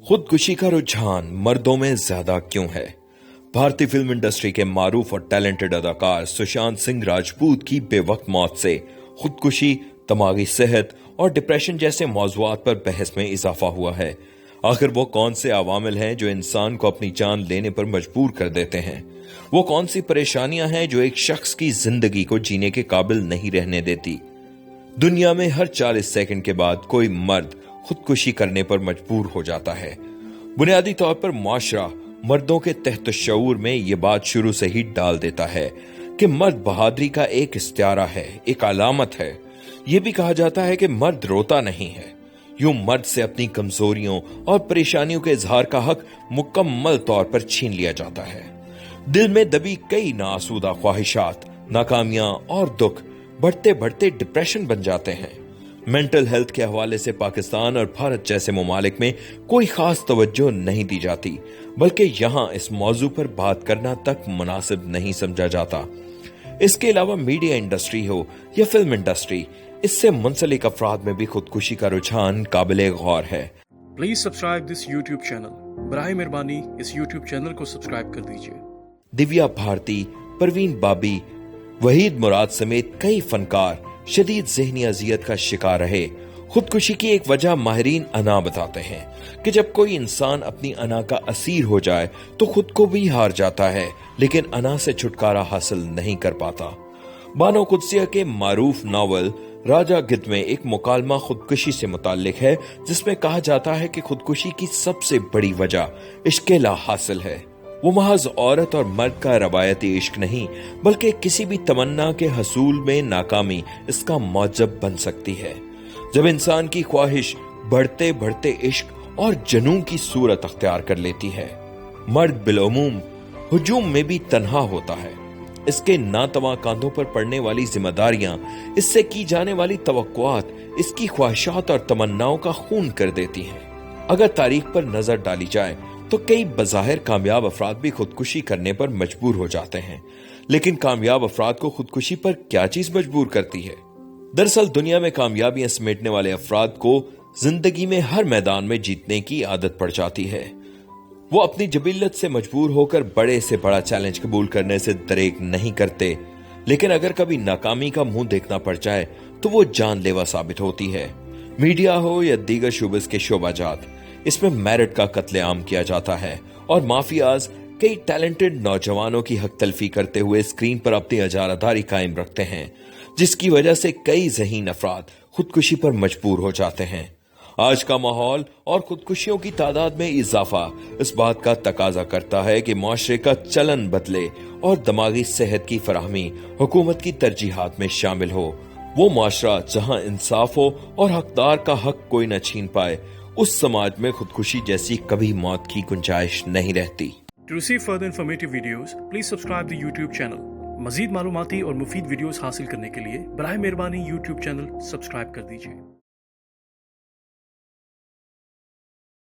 खुदकुशी का रुझान मर्दों में ज्यादा क्यों है? भारतीय फिल्म इंडस्ट्री के मारूफ और टैलेंटेड अदाकार सुशांत सिंह राजपूत की बेवक्त मौत से खुदकुशी, दिमागी सेहत और डिप्रेशन जैसे मौजुआत पर बहस में इजाफा हुआ है। आखिर वो कौन से अवामिल हैं जो इंसान को अपनी जान लेने पर मजबूर कर देते हैं? वो कौन सी परेशानियां हैं जो एक शख्स की जिंदगी को जीने के काबिल नहीं रहने देती? दुनिया में हर 40 सेकंड के बाद कोई मर्द खुदकुशी करने पर मजबूर हो जाता है। बुनियादी तौर पर मुआशरा मर्दों के तहत शऊर में ये बात शुरू से ही डाल देता है कि मर्द बहादुरी का एक इस्तियारा है, एक अलामत है। यह भी कहा जाता है कि मर्द रोता नहीं है। यूं मर्द से अपनी कमजोरियों और परेशानियों के इजहार का हक मुकम्मल तौर पर छीन लिया जाता है। दिल में दबी कई नाआसूदा ख्वाहिशात, नाकामियां और दुख बढ़ते बढ़ते डिप्रेशन बन जाते हैं। मेंटल हेल्थ के हवाले से पाकिस्तान और भारत जैसे ममालिक में कोई खास तवज्जो नहीं दी जाती, बल्कि यहाँ इस मौजू पर बात करना तक मुनासिब नहीं समझा जाता। इसके अलावा मीडिया इंडस्ट्री हो या फिल्म इंडस्ट्री, इससे मुंसलिक अफराद में भी खुदकुशी का रुझान काबिले गौर है। Please subscribe this YouTube channel. बराए मेहरबानी इस यूट्यूब चैनल को सब्सक्राइब कर दीजिए। दिव्या भारती, परवीन बाबी, वहीद मुराद समेत कई फनकार शदीद ज़हनी अजियत का शिकार रहे। खुदकुशी की एक वजह माहिरीन अना बताते हैं कि जब कोई इंसान अपनी अना का असीर हो जाए तो खुद को भी हार जाता है, लेकिन अना से छुटकारा हासिल नहीं कर पाता। बानो कुदसिया के मारूफ नावल राजा गिद्ध में एक मुकालमा खुदकुशी से मुताल्लिक है, जिसमें कहा जाता है कि खुदकुशी की सबसे बड़ी वजह इश्क़े ला हासिल है। वो महज औरत और मर्द का रवायती इश्क नहीं, बल्कि किसी भी तमन्ना के हसूल में नाकामी इसका मौजब बन सकती है। जब इंसान की ख्वाहिश बढ़ते बढ़ते इश्क और जुनून की सूरत अख्तियार कर लेती है। मर्द बिलउमूम हुजूम में भी तन्हा होता है। इसके नातवा कांधों पर पड़ने वाली जिम्मेदारियां, इससे की जाने वाली तवक्कुआत इसकी ख्वाहिशात और तमन्नाओं का खून कर देती हैं। अगर तारीख पर नजर डाली जाए तो कई बज़ाहिर कामयाब अफराद भी खुदकुशी करने पर मजबूर हो जाते हैं, लेकिन कामयाब अफराद को खुदकुशी पर क्या चीज मजबूर करती है? दरअसल दुनिया में कामयाबियां समेटने वाले अफराद को जिंदगी में हर मैदान में जीतने की आदत पड़ जाती है। वो अपनी जबीलत से मजबूर होकर बड़े से बड़ा चैलेंज कबूल करने से दरेक नहीं करते, लेकिन अगर कभी नाकामी का मुंह देखना पड़ जाए तो वो जानलेवा साबित होती है। मीडिया हो या दीगर शोबस के शोबाजात, इसमें मेरिट का कत्लेआम किया जाता है और माफियाज कई टैलेंटेड नौजवानों की हक तलफी करते हुए स्क्रीन पर अपनी अजारादारी कायम रखते हैं, जिसकी वजह से कई ज़हीन अफराद खुदकुशी पर मजबूर हो जाते हैं। आज का माहौल और खुदकुशियों की तादाद में इजाफा इस बात का तकाजा करता है कि मुआशरे का चलन बदले और दिमागी सेहत की फराहमी हुकूमत की तरजीहात में शामिल हो। वो मुआशरा जहां इंसाफ हो और हकदार का हक कोई न छीन पाए, उस समाज में खुदकुशी जैसी कभी मौत की गुंजाइश नहीं रहती। To receive further informative videos, please subscribe the YouTube channel. मजीद मालूमाती और मुफीद वीडियोस हासिल करने के लिए बराए मेहरबानी YouTube चैनल सब्सक्राइब कर दीजिए।